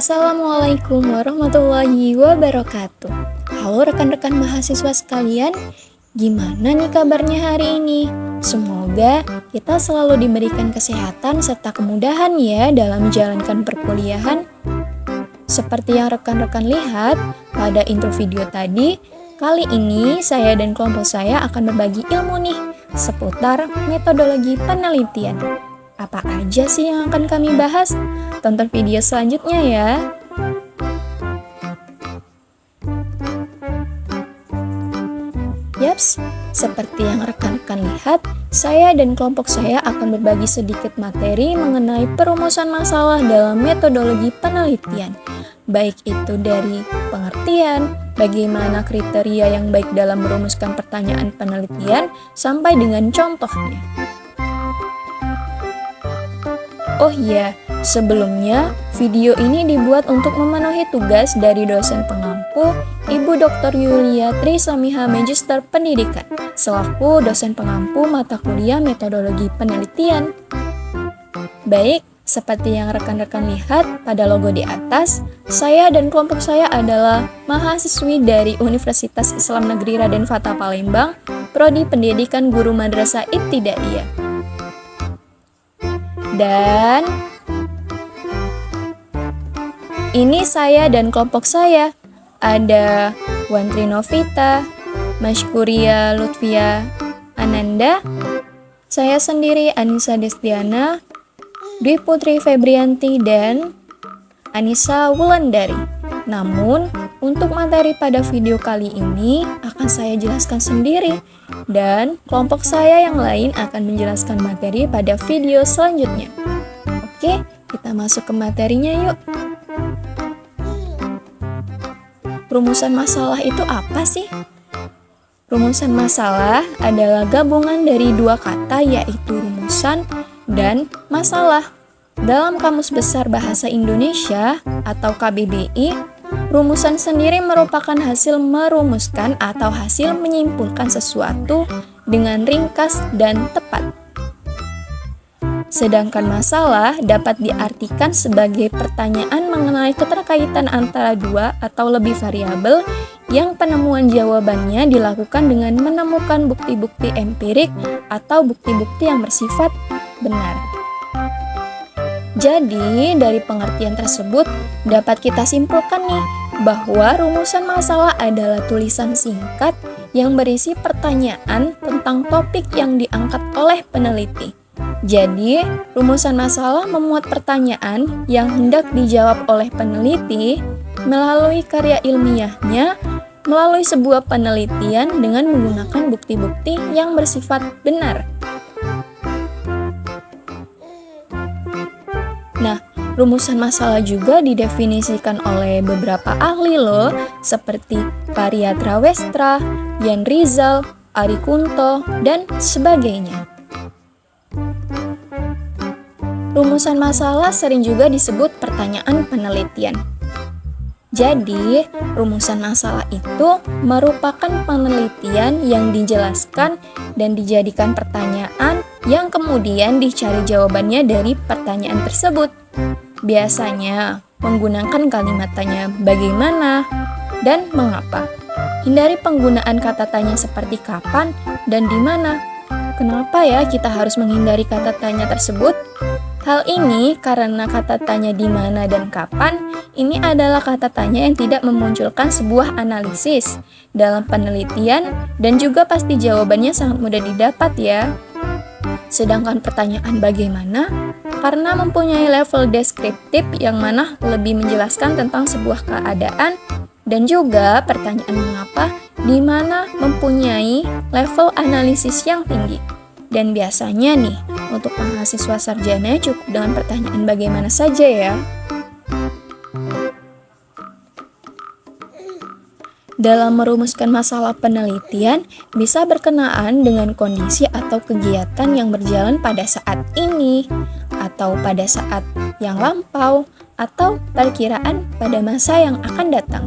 Assalamualaikum warahmatullahi wabarakatuh. Halo rekan-rekan mahasiswa sekalian, gimana nih kabarnya hari ini? Semoga kita selalu diberikan kesehatan serta kemudahan ya dalam menjalankan perkuliahan. Seperti yang rekan-rekan lihat pada intro video tadi, kali ini saya dan kelompok saya akan berbagi ilmu nih seputar metodologi penelitian. Apa aja sih yang akan kami bahas? Tonton video selanjutnya ya. Yaps, seperti yang rekan-rekan lihat, saya dan kelompok saya akan berbagi sedikit materi mengenai perumusan masalah dalam metodologi penelitian. Baik itu dari pengertian, bagaimana kriteria yang baik dalam merumuskan pertanyaan penelitian, sampai dengan contohnya. Oh iya, sebelumnya video ini dibuat untuk memenuhi tugas dari dosen pengampu Ibu Dr. Yulia Trisamiha Magister Pendidikan selaku dosen pengampu mata kuliah metodologi penelitian. Baik, seperti yang rekan-rekan lihat pada logo di atas, saya dan kelompok saya adalah mahasiswi dari Universitas Islam Negeri Raden Fatah Palembang, Prodi Pendidikan Guru Madrasah Ibtidaiyah. Dan ini saya dan kelompok saya. Ada Wantri Novita, Mashkuria Lutfia Ananda, saya sendiri Anissa Destiana, Dwi Putri Febrianti, dan Anissa Wulandari. Namun, untuk materi pada video kali ini akan saya jelaskan sendiri, dan kelompok saya yang lain akan menjelaskan materi pada video selanjutnya. Oke, kita masuk ke materinya yuk. Rumusan masalah itu apa sih? Rumusan masalah adalah gabungan dari dua kata, yaitu rumusan dan masalah. Dalam Kamus Besar Bahasa Indonesia atau KBBI, rumusan sendiri merupakan hasil merumuskan atau hasil menyimpulkan sesuatu dengan ringkas dan tepat. Sedangkan masalah dapat diartikan sebagai pertanyaan mengenai keterkaitan antara dua atau lebih variabel yang penemuan jawabannya dilakukan dengan menemukan bukti-bukti empirik atau bukti-bukti yang bersifat benar. Jadi, dari pengertian tersebut dapat kita simpulkan nih bahwa rumusan masalah adalah tulisan singkat yang berisi pertanyaan tentang topik yang diangkat oleh peneliti. Jadi, rumusan masalah memuat pertanyaan yang hendak dijawab oleh peneliti melalui karya ilmiahnya, melalui sebuah penelitian dengan menggunakan bukti-bukti yang bersifat benar. Nah, rumusan masalah juga didefinisikan oleh beberapa ahli loh, seperti Pariatra Westra, Yan Rizal, Ari Kunto, dan sebagainya. Rumusan masalah sering juga disebut pertanyaan penelitian. Jadi, rumusan masalah itu merupakan penelitian yang dijelaskan dan dijadikan pertanyaan yang kemudian dicari jawabannya dari pertanyaan tersebut. Biasanya menggunakan kalimat tanya bagaimana dan mengapa. Hindari penggunaan kata tanya seperti kapan dan di mana. Kenapa ya kita harus menghindari kata tanya tersebut? Hal ini karena kata tanya di mana dan kapan ini adalah kata tanya yang tidak memunculkan sebuah analisis dalam penelitian dan juga pasti jawabannya sangat mudah didapat ya. Sedangkan pertanyaan bagaimana karena mempunyai level deskriptif yang mana lebih menjelaskan tentang sebuah keadaan, dan juga pertanyaan mengapa di mana mempunyai level analisis yang tinggi. Dan biasanya nih, untuk mahasiswa sarjana cukup dengan pertanyaan bagaimana saja ya. Dalam merumuskan masalah penelitian, bisa berkenaan dengan kondisi atau kegiatan yang berjalan pada saat ini, atau pada saat yang lampau, atau perkiraan pada masa yang akan datang.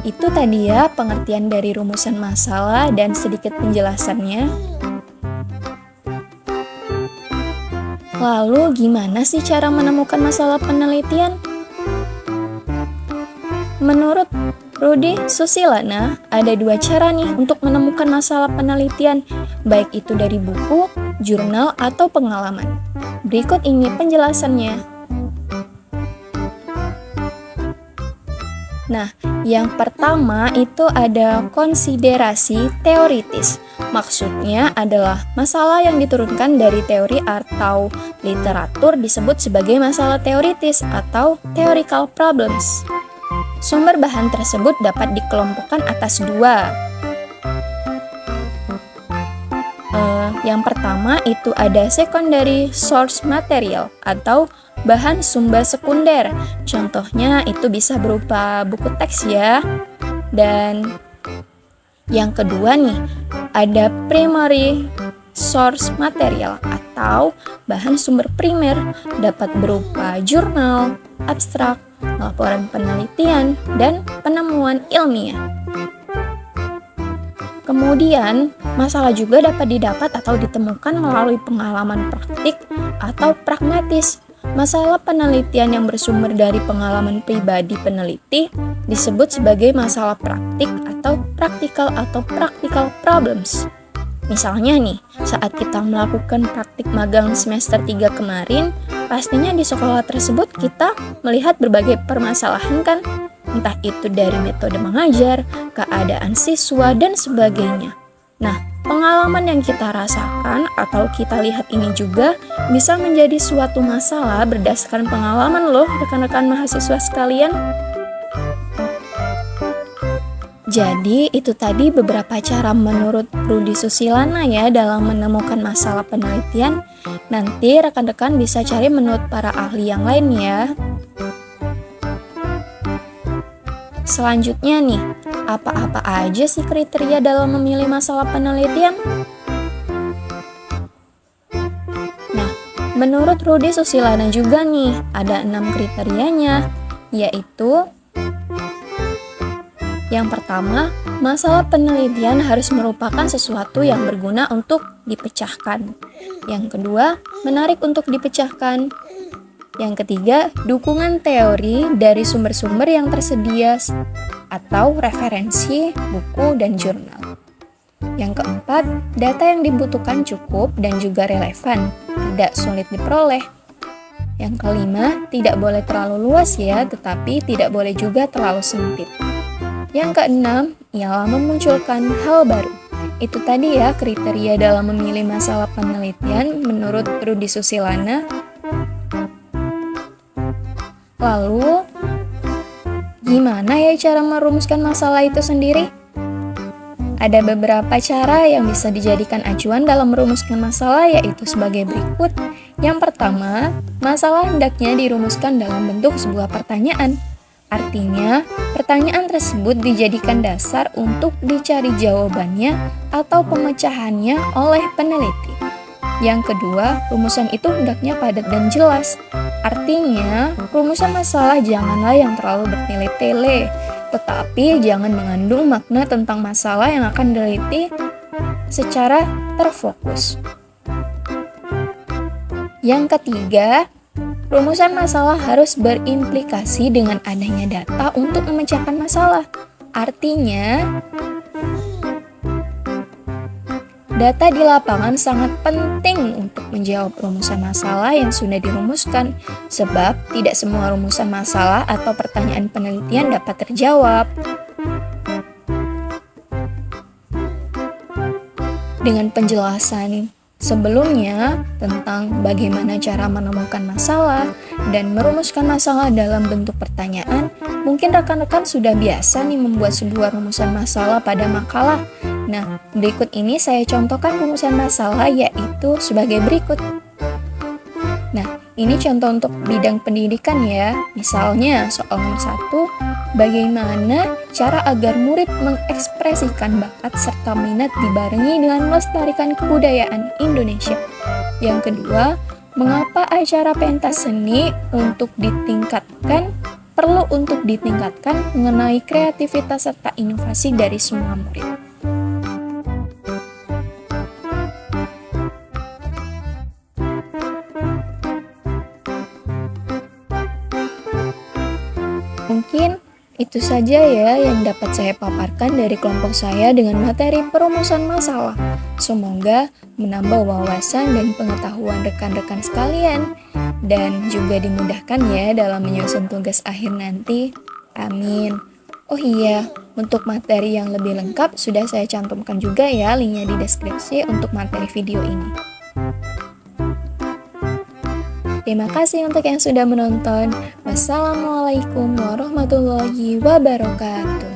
Itu tadi ya pengertian dari rumusan masalah dan sedikit penjelasannya. Lalu gimana sih cara menemukan masalah penelitian? Menurut Rudy Susilana, ada 2 cara nih untuk menemukan masalah penelitian, baik itu dari buku, jurnal, atau pengalaman. Berikut ini penjelasannya. Nah, yang pertama itu ada konsiderasi teoritis. Maksudnya adalah masalah yang diturunkan dari teori atau literatur disebut sebagai masalah teoritis atau theoretical problems. Sumber bahan tersebut dapat dikelompokkan atas 2. Yang pertama itu ada secondary source material atau bahan sumber sekunder. Contohnya itu bisa berupa buku teks ya. Dan yang kedua nih, ada primary source material atau bahan sumber primer, dapat berupa jurnal, abstrak, laporan penelitian, dan penemuan ilmiah. Kemudian, masalah juga dapat didapat atau ditemukan melalui pengalaman praktik atau pragmatis. Masalah penelitian yang bersumber dari pengalaman pribadi peneliti disebut sebagai masalah praktik atau practical problems. Misalnya nih, saat kita melakukan praktik magang semester 3 kemarin, pastinya di sekolah tersebut kita melihat berbagai permasalahan kan? Entah itu dari metode mengajar, keadaan siswa, dan sebagainya. Nah, pengalaman yang kita rasakan atau kita lihat ini juga bisa menjadi suatu masalah berdasarkan pengalaman loh rekan-rekan mahasiswa sekalian. Jadi, itu tadi beberapa cara menurut Rudy Susilana ya dalam menemukan masalah penelitian. Nanti rekan-rekan bisa cari menurut para ahli yang lain ya. Selanjutnya nih, apa-apa aja sih kriteria dalam memilih masalah penelitian? Nah, menurut Rudy Susilana juga nih, ada 6 kriterianya, yaitu yang pertama, masalah penelitian harus merupakan sesuatu yang berguna untuk dipecahkan. Yang kedua, menarik untuk dipecahkan. Yang ketiga, dukungan teori dari sumber-sumber yang tersedia atau referensi, buku, dan jurnal. Yang keempat, data yang dibutuhkan cukup dan juga relevan, tidak sulit diperoleh. Yang kelima, tidak boleh terlalu luas ya, tetapi tidak boleh juga terlalu sempit. Yang keenam, ialah memunculkan hal baru. Itu tadi ya kriteria dalam memilih masalah penelitian menurut Rudy Susilana. Lalu, gimana ya cara merumuskan masalah itu sendiri? Ada beberapa cara yang bisa dijadikan acuan dalam merumuskan masalah, yaitu sebagai berikut. Yang pertama, masalah hendaknya dirumuskan dalam bentuk sebuah pertanyaan. Artinya, pertanyaan tersebut dijadikan dasar untuk dicari jawabannya atau pemecahannya oleh peneliti. Yang kedua, rumusan itu hendaknya padat dan jelas. Artinya, rumusan masalah janganlah yang terlalu bertele-tele, tetapi jangan mengandung makna tentang masalah yang akan diteliti secara terfokus. Yang ketiga, rumusan masalah harus berimplikasi dengan adanya data untuk memecahkan masalah. Artinya, data di lapangan sangat penting untuk menjawab rumusan masalah yang sudah dirumuskan, sebab tidak semua rumusan masalah atau pertanyaan penelitian dapat terjawab. Dengan penjelasan sebelumnya tentang bagaimana cara menemukan masalah dan merumuskan masalah dalam bentuk pertanyaan, mungkin rekan-rekan sudah biasa nih membuat sebuah rumusan masalah pada makalah. Nah, berikut ini saya contohkan rumusan masalah yaitu sebagai berikut. Nah, ini contoh untuk bidang pendidikan ya. Misalnya soal nomor 1, bagaimana cara agar murid mengekspresikan bakat serta minat dibarengi dengan melestarikan kebudayaan Indonesia. Yang kedua, mengapa acara pentas seni perlu untuk ditingkatkan mengenai kreativitas serta inovasi dari semua murid. Mungkin Itu saja ya yang dapat saya paparkan dari kelompok saya dengan materi perumusan masalah. Semoga menambah wawasan dan pengetahuan rekan-rekan sekalian dan juga dimudahkan ya dalam menyusun tugas akhir nanti. Amin. Oh iya, untuk materi yang lebih lengkap sudah saya cantumkan juga ya linknya di deskripsi untuk materi video ini. Terima kasih untuk yang sudah menonton. Wassalamualaikum warahmatullahi wabarakatuh.